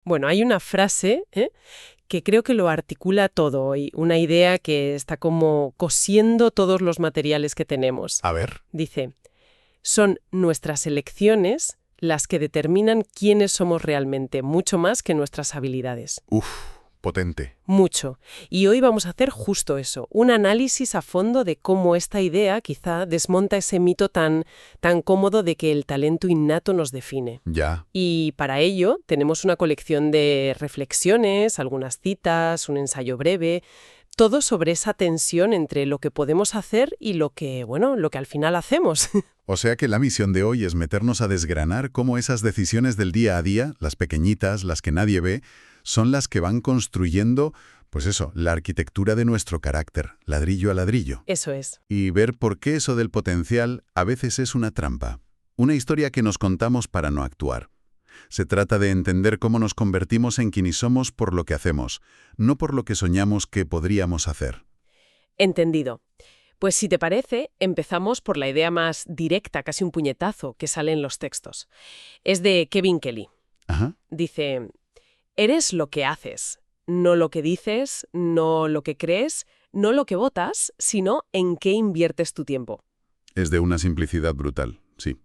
Bueno, hay una frase, que creo que lo articula todo y una idea que está como cosiendo todos los materiales que tenemos. A ver. Dice, son nuestras elecciones las que determinan quiénes somos realmente, mucho más que nuestras habilidades. Uf, potente. Mucho. Y hoy vamos a hacer justo eso, un análisis a fondo de cómo esta idea quizá desmonta ese mito tan cómodo de que el talento innato nos define. Ya. Y para ello tenemos una colección de reflexiones, algunas citas, un ensayo breve, todo sobre esa tensión entre lo que podemos hacer y lo que al final hacemos. O sea que la misión de hoy es meternos a desgranar cómo esas decisiones del día a día, las pequeñitas, las que nadie ve, son las que van construyendo, pues eso, la arquitectura de nuestro carácter, ladrillo a ladrillo. Eso es. Y ver por qué eso del potencial a veces es una trampa. Una historia que nos contamos para no actuar. Se trata de entender cómo nos convertimos en quienes somos por lo que hacemos, no por lo que soñamos que podríamos hacer. Entendido. Pues si te parece, empezamos por la idea más directa, casi un puñetazo, que sale en los textos. Es de Kevin Kelly. Ajá. Dice, eres lo que haces, no lo que dices, no lo que crees, no lo que votas, sino en qué inviertes tu tiempo. Es de una simplicidad brutal, sí.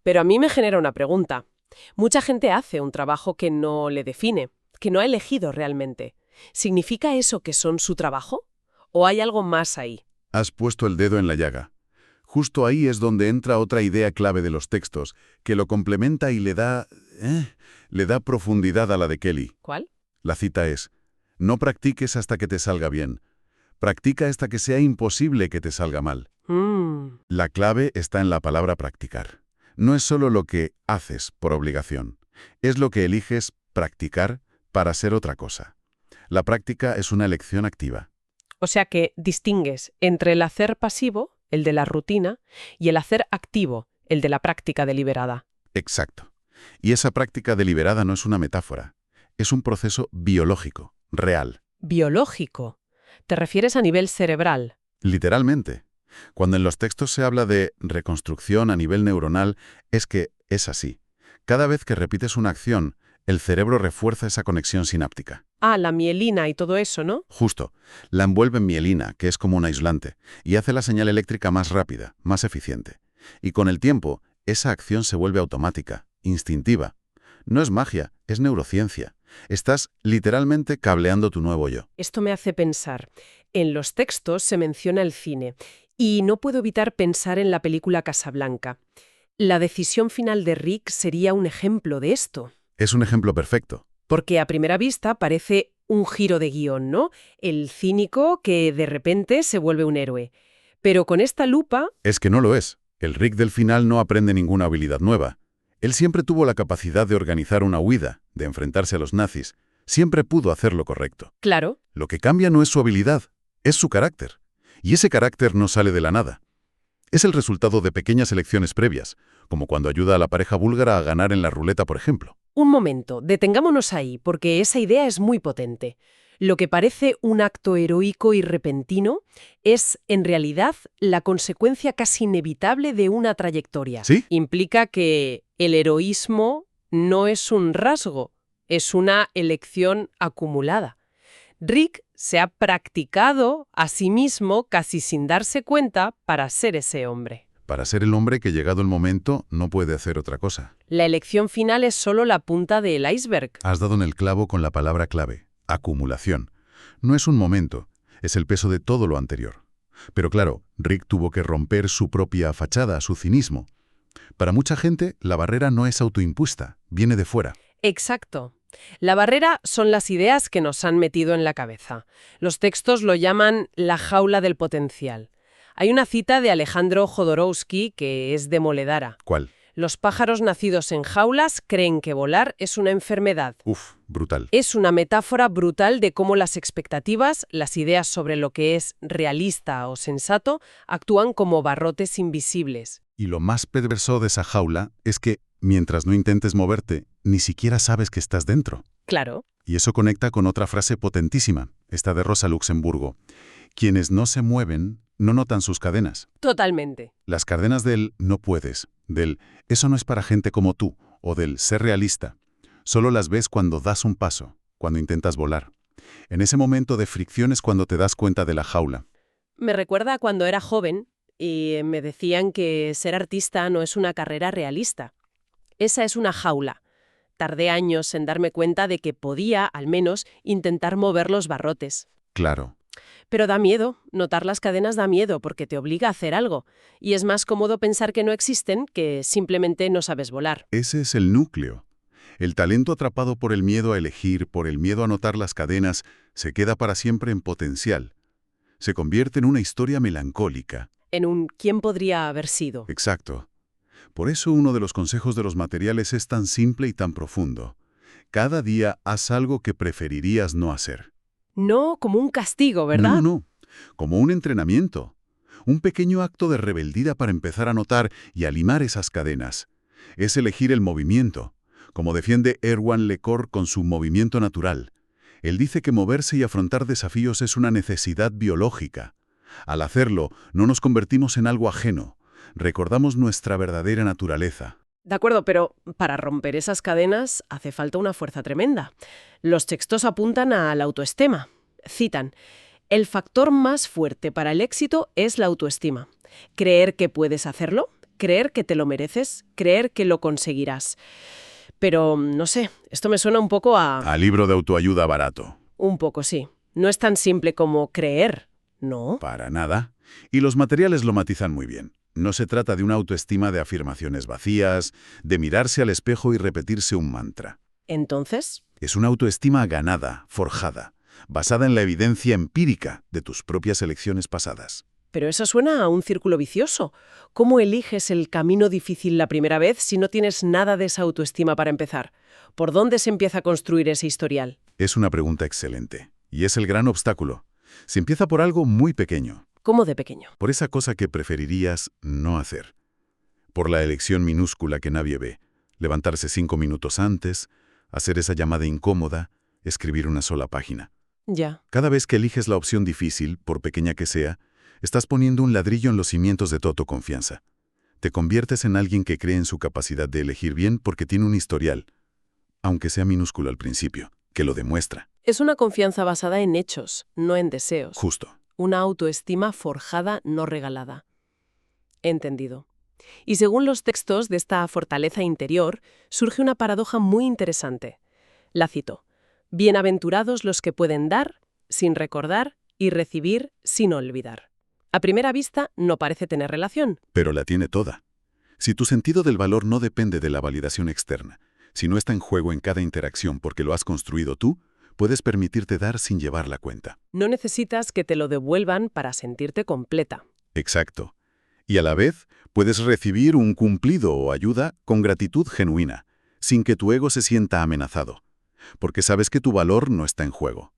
Pero a mí me genera una pregunta. Mucha gente hace un trabajo que no le define, que no ha elegido realmente. ¿Significa eso que son su trabajo? ¿O hay algo más ahí? Has puesto el dedo en la llaga. Justo ahí es donde entra otra idea clave de los textos, que lo complementa y le da profundidad a la de Kelly. ¿Cuál? La cita es, no practiques hasta que te salga bien. Practica hasta que sea imposible que te salga mal. La clave está en la palabra practicar. No es solo lo que haces por obligación, es lo que eliges practicar para ser otra cosa. La práctica es una elección activa. O sea que distingues entre el hacer pasivo, el de la rutina, y el hacer activo, el de la práctica deliberada. Exacto. Y esa práctica deliberada no es una metáfora, es un proceso biológico, real. Biológico. ¿Te refieres a nivel cerebral? Literalmente. Cuando en los textos se habla de reconstrucción a nivel neuronal, es que es así. Cada vez que repites una acción, el cerebro refuerza esa conexión sináptica. Ah, la mielina y todo eso, ¿no? Justo. La envuelve en mielina, que es como un aislante, y hace la señal eléctrica más rápida, más eficiente. Y con el tiempo, esa acción se vuelve automática, instintiva. No es magia, es neurociencia. Estás literalmente cableando tu nuevo yo. Esto me hace pensar. En los textos se menciona el cine, y no puedo evitar pensar en la película Casablanca. La decisión final de Rick sería un ejemplo de esto. Es un ejemplo perfecto. Porque a primera vista parece un giro de guión, ¿no? El cínico que de repente se vuelve un héroe. Pero con esta lupa... Es que no lo es. El Rick del final no aprende ninguna habilidad nueva. Él siempre tuvo la capacidad de organizar una huida, de enfrentarse a los nazis. Siempre pudo hacer lo correcto. Claro. Lo que cambia no es su habilidad, es su carácter. Y ese carácter no sale de la nada. Es el resultado de pequeñas elecciones previas, como cuando ayuda a la pareja búlgara a ganar en la ruleta, por ejemplo. Un momento, detengámonos ahí, porque esa idea es muy potente. Lo que parece un acto heroico y repentino es, en realidad, la consecuencia casi inevitable de una trayectoria. ¿Sí? Implica que el heroísmo no es un rasgo, es una elección acumulada. Rick se ha practicado a sí mismo casi sin darse cuenta para ser ese hombre. Para ser el hombre que, llegado el momento, no puede hacer otra cosa. La elección final es solo la punta del iceberg. Has dado en el clavo con la palabra clave, acumulación. No es un momento, es el peso de todo lo anterior. Pero claro, Rick tuvo que romper su propia fachada, su cinismo. Para mucha gente, la barrera no es autoimpuesta, viene de fuera. Exacto. La barrera son las ideas que nos han metido en la cabeza. Los textos lo llaman la jaula del potencial. Hay una cita de Alejandro Jodorowsky que es demoledora. ¿Cuál? Los pájaros nacidos en jaulas creen que volar es una enfermedad. Uf, brutal. Es una metáfora brutal de cómo las expectativas, las ideas sobre lo que es realista o sensato, actúan como barrotes invisibles. Y lo más perverso de esa jaula es que, mientras no intentes moverte, ni siquiera sabes que estás dentro. Claro. Y eso conecta con otra frase potentísima, esta de Rosa Luxemburgo. Quienes no se mueven no notan sus cadenas. Totalmente. Las cadenas del no puedes, del eso no es para gente como tú, o del ser realista, Solo las ves cuando das un paso, cuando intentas volar. En ese momento de fricción es cuando te das cuenta de la jaula. Me recuerda a cuando era joven y me decían que ser artista no es una carrera realista. Esa es una jaula. Tardé años en darme cuenta de que podía, al menos, intentar mover los barrotes. Claro. Pero da miedo, notar las cadenas da miedo porque te obliga a hacer algo. Y es más cómodo pensar que no existen que simplemente no sabes volar. Ese es el núcleo. El talento atrapado por el miedo a elegir, por el miedo a notar las cadenas, se queda para siempre en potencial. Se convierte en una historia melancólica. En un ¿quién podría haber sido? Exacto. Por eso uno de los consejos de los materiales es tan simple y tan profundo. Cada día haz algo que preferirías no hacer. No como un castigo, ¿verdad? No. Como un entrenamiento. Un pequeño acto de rebeldía para empezar a notar y a limar esas cadenas. Es elegir el movimiento, como defiende Erwan Le Corre con su movimiento natural. Él dice que moverse y afrontar desafíos es una necesidad biológica. Al hacerlo, no nos convertimos en algo ajeno. Recordamos nuestra verdadera naturaleza. De acuerdo, pero para romper esas cadenas hace falta una fuerza tremenda. Los textos apuntan a la autoestima. Citan: el factor más fuerte para el éxito es la autoestima. Creer que puedes hacerlo, creer que te lo mereces, creer que lo conseguirás. Pero, no sé, esto me suena un poco A libro de autoayuda barato. Un poco, sí. No es tan simple como creer, ¿no? Para nada. Y los materiales lo matizan muy bien. No se trata de una autoestima de afirmaciones vacías, de mirarse al espejo y repetirse un mantra. Entonces, Es una autoestima ganada, forjada, basada en la evidencia empírica de tus propias elecciones pasadas. pero eso suena a un círculo vicioso. ¿Cómo eliges el camino difícil la primera vez si no tienes nada de esa autoestima para empezar? ¿Por dónde se empieza a construir ese historial? Es una pregunta excelente. Y es el gran obstáculo. Se empieza por algo muy pequeño. ¿Cómo de pequeño? Por esa cosa que preferirías no hacer. Por la elección minúscula que nadie ve. Levantarse 5 minutos antes, hacer esa llamada incómoda, escribir una sola página. Ya. Cada vez que eliges la opción difícil, por pequeña que sea, estás poniendo un ladrillo en los cimientos de tu autoconfianza. Te conviertes en alguien que cree en su capacidad de elegir bien porque tiene un historial, aunque sea minúsculo al principio, que lo demuestra. Es una confianza basada en hechos, no en deseos. Justo. Una autoestima forjada, no regalada. Entendido. Y según los textos de esta fortaleza interior, surge una paradoja muy interesante. La cito: bienaventurados los que pueden dar sin recordar y recibir sin olvidar. A primera vista no parece tener relación. Pero la tiene toda. Si tu sentido del valor no depende de la validación externa, si no está en juego en cada interacción porque lo has construido tú, puedes permitirte dar sin llevar la cuenta. No necesitas que te lo devuelvan para sentirte completa. Exacto. Y a la vez, puedes recibir un cumplido o ayuda con gratitud genuina, sin que tu ego se sienta amenazado, porque sabes que tu valor no está en juego.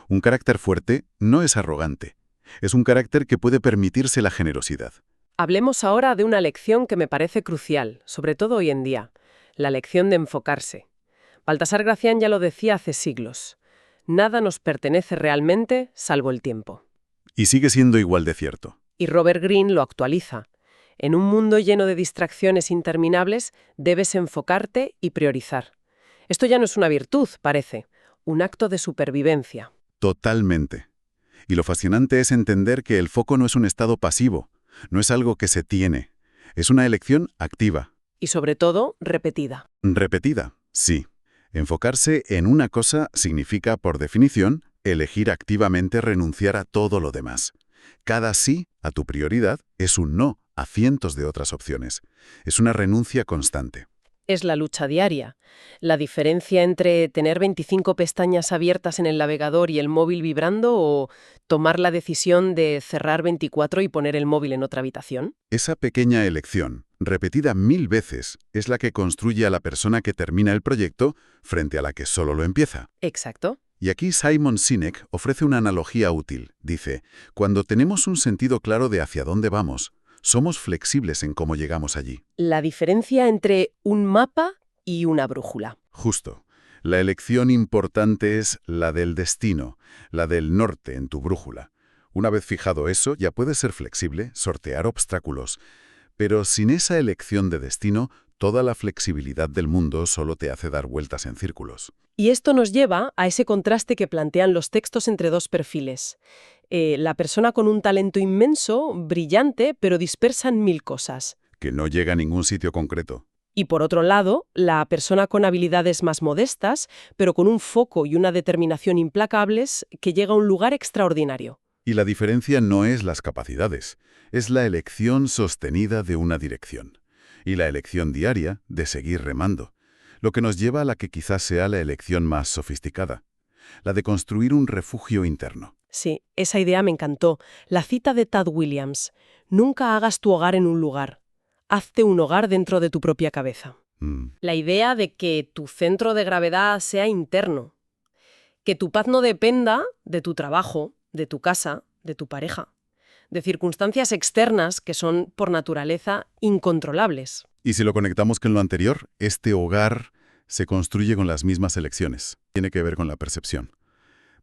Un carácter fuerte no es arrogante. Es un carácter que puede permitirse la generosidad. Hablemos ahora de una lección que me parece crucial, sobre todo hoy en día: la lección de enfocarse. Baltasar Gracián ya lo decía hace siglos: nada nos pertenece realmente salvo el tiempo. Y sigue siendo igual de cierto. Y Robert Greene lo actualiza: en un mundo lleno de distracciones interminables, debes enfocarte y priorizar. Esto ya no es una virtud, parece, un acto de supervivencia. Totalmente. Y lo fascinante es entender que el foco no es un estado pasivo, no es algo que se tiene, es una elección activa. Y sobre todo, repetida. Repetida, sí. Enfocarse en una cosa significa, por definición, elegir activamente renunciar a todo lo demás. Cada sí a tu prioridad es un no a cientos de otras opciones. Es una renuncia constante. Es la lucha diaria. La diferencia entre tener 25 pestañas abiertas en el navegador y el móvil vibrando o tomar la decisión de cerrar 24 y poner el móvil en otra habitación. Esa pequeña elección, repetida 1000 veces, es la que construye a la persona que termina el proyecto frente a la que solo lo empieza. Exacto. Y aquí Simon Sinek ofrece una analogía útil. Dice, cuando tenemos un sentido claro de hacia dónde vamos, somos flexibles en cómo llegamos allí. La diferencia entre un mapa y una brújula. Justo. La elección importante es la del destino, la del norte en tu brújula. Una vez fijado eso, ya puedes ser flexible, sortear obstáculos. Pero sin esa elección de destino, toda la flexibilidad del mundo solo te hace dar vueltas en círculos. Y esto nos lleva a ese contraste que plantean los textos entre dos perfiles. La persona con un talento inmenso, brillante, pero dispersa en mil cosas. Que no llega a ningún sitio concreto. Y por otro lado, la persona con habilidades más modestas, pero con un foco y una determinación implacables, que llega a un lugar extraordinario. Y la diferencia no es las capacidades, es la elección sostenida de una dirección. Y la elección diaria de seguir remando. Lo que nos lleva a la que quizás sea la elección más sofisticada. La de construir un refugio interno. Sí, esa idea me encantó. La cita de Tad Williams. Nunca hagas tu hogar en un lugar. Hazte un hogar dentro de tu propia cabeza. La idea de que tu centro de gravedad sea interno. Que tu paz no dependa de tu trabajo, de tu casa, de tu pareja. De circunstancias externas que son, por naturaleza, incontrolables. Y si lo conectamos con lo anterior, este hogar se construye con las mismas elecciones. Tiene que ver con la percepción.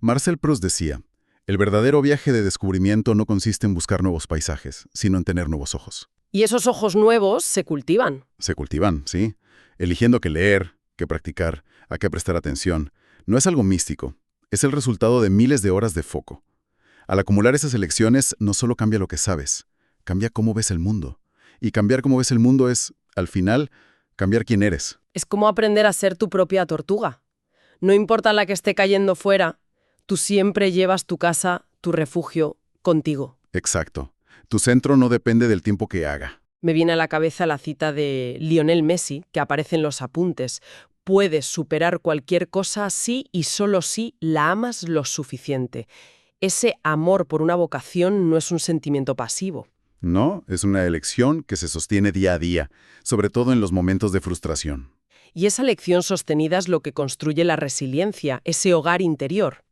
Marcel Proust decía, el verdadero viaje de descubrimiento no consiste en buscar nuevos paisajes, sino en tener nuevos ojos. Y esos ojos nuevos se cultivan. Se cultivan, sí. Eligiendo qué leer, qué practicar, a qué prestar atención. No es algo místico. Es el resultado de miles de horas de foco. Al acumular esas elecciones, no solo cambia lo que sabes, cambia cómo ves el mundo. Y cambiar cómo ves el mundo es, al final, cambiar quién eres. Es como aprender a ser tu propia tortuga. No importa la que esté cayendo fuera, tú siempre llevas tu casa, tu refugio, contigo. Exacto. Tu centro no depende del tiempo que haga. Me viene a la cabeza la cita de Lionel Messi, que aparece en los apuntes. Puedes superar cualquier cosa si y solo si la amas lo suficiente. Ese amor por una vocación no es un sentimiento pasivo. No, es una elección que se sostiene día a día, sobre todo en los momentos de frustración. Y esa elección sostenida es lo que construye la resiliencia, ese hogar interior.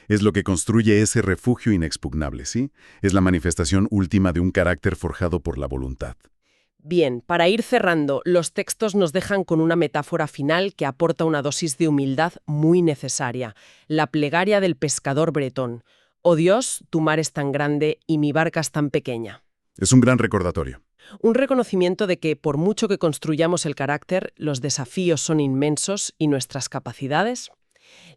Es lo que construye ese refugio inexpugnable, ¿sí? Es la manifestación última de un carácter forjado por la voluntad. Bien, para ir cerrando, los textos nos dejan con una metáfora final que aporta una dosis de humildad muy necesaria. La plegaria del pescador bretón. Oh Dios, tu mar es tan grande y mi barca es tan pequeña. Es un gran recordatorio. Un reconocimiento de que, por mucho que construyamos el carácter, los desafíos son inmensos y nuestras capacidades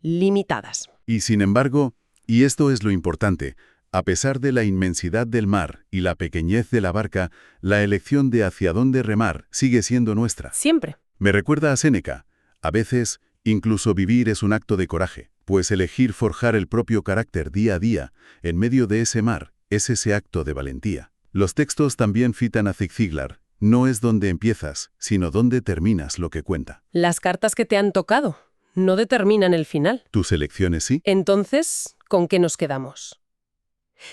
limitadas. Y sin embargo, y esto es lo importante, a pesar de la inmensidad del mar y la pequeñez de la barca, la elección de hacia dónde remar sigue siendo nuestra. Siempre. Me recuerda a Séneca. A veces, incluso vivir es un acto de coraje, pues elegir forjar el propio carácter día a día, en medio de ese mar, es ese acto de valentía. Los textos también citan a Zig Ziglar. No es donde empiezas, sino donde terminas lo que cuenta. Las cartas que te han tocado no determinan el final. Tus elecciones sí. Entonces, ¿con qué nos quedamos?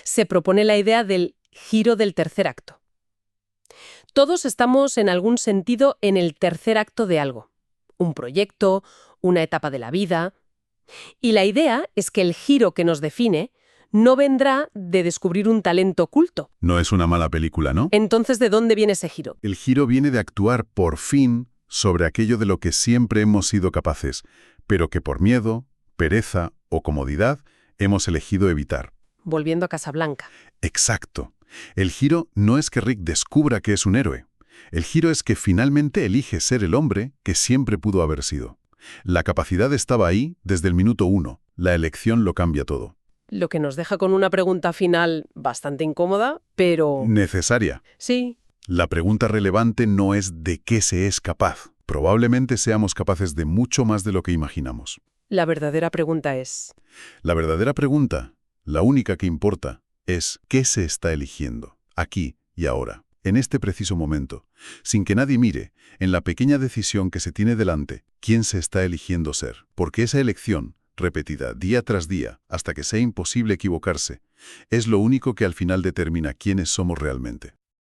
Se propone la idea del giro del tercer acto. Todos estamos en algún sentido en el tercer acto de algo. Un proyecto, una etapa de la vida. Y la idea es que el giro que nos define no vendrá de descubrir un talento oculto. No es una mala película, ¿no? Entonces, ¿de dónde viene ese giro? El giro viene de actuar por fin sobre aquello de lo que siempre hemos sido capaces, pero que por miedo, pereza o comodidad hemos elegido evitar. Volviendo a Casablanca. Exacto. El giro no es que Rick descubra que es un héroe. El giro es que finalmente elige ser el hombre que siempre pudo haber sido. La capacidad estaba ahí desde el minuto 1. La elección lo cambia todo. Lo que nos deja con una pregunta final bastante incómoda, pero... Necesaria. Sí. La pregunta relevante no es de qué se es capaz. Probablemente seamos capaces de mucho más de lo que imaginamos. La verdadera pregunta es... La verdadera pregunta, la única que importa, es ¿qué se está eligiendo? Aquí y ahora, en este preciso momento, sin que nadie mire, en la pequeña decisión que se tiene delante, quién se está eligiendo ser. Porque esa elección, repetida día tras día, hasta que sea imposible equivocarse, es lo único que al final determina quiénes somos realmente.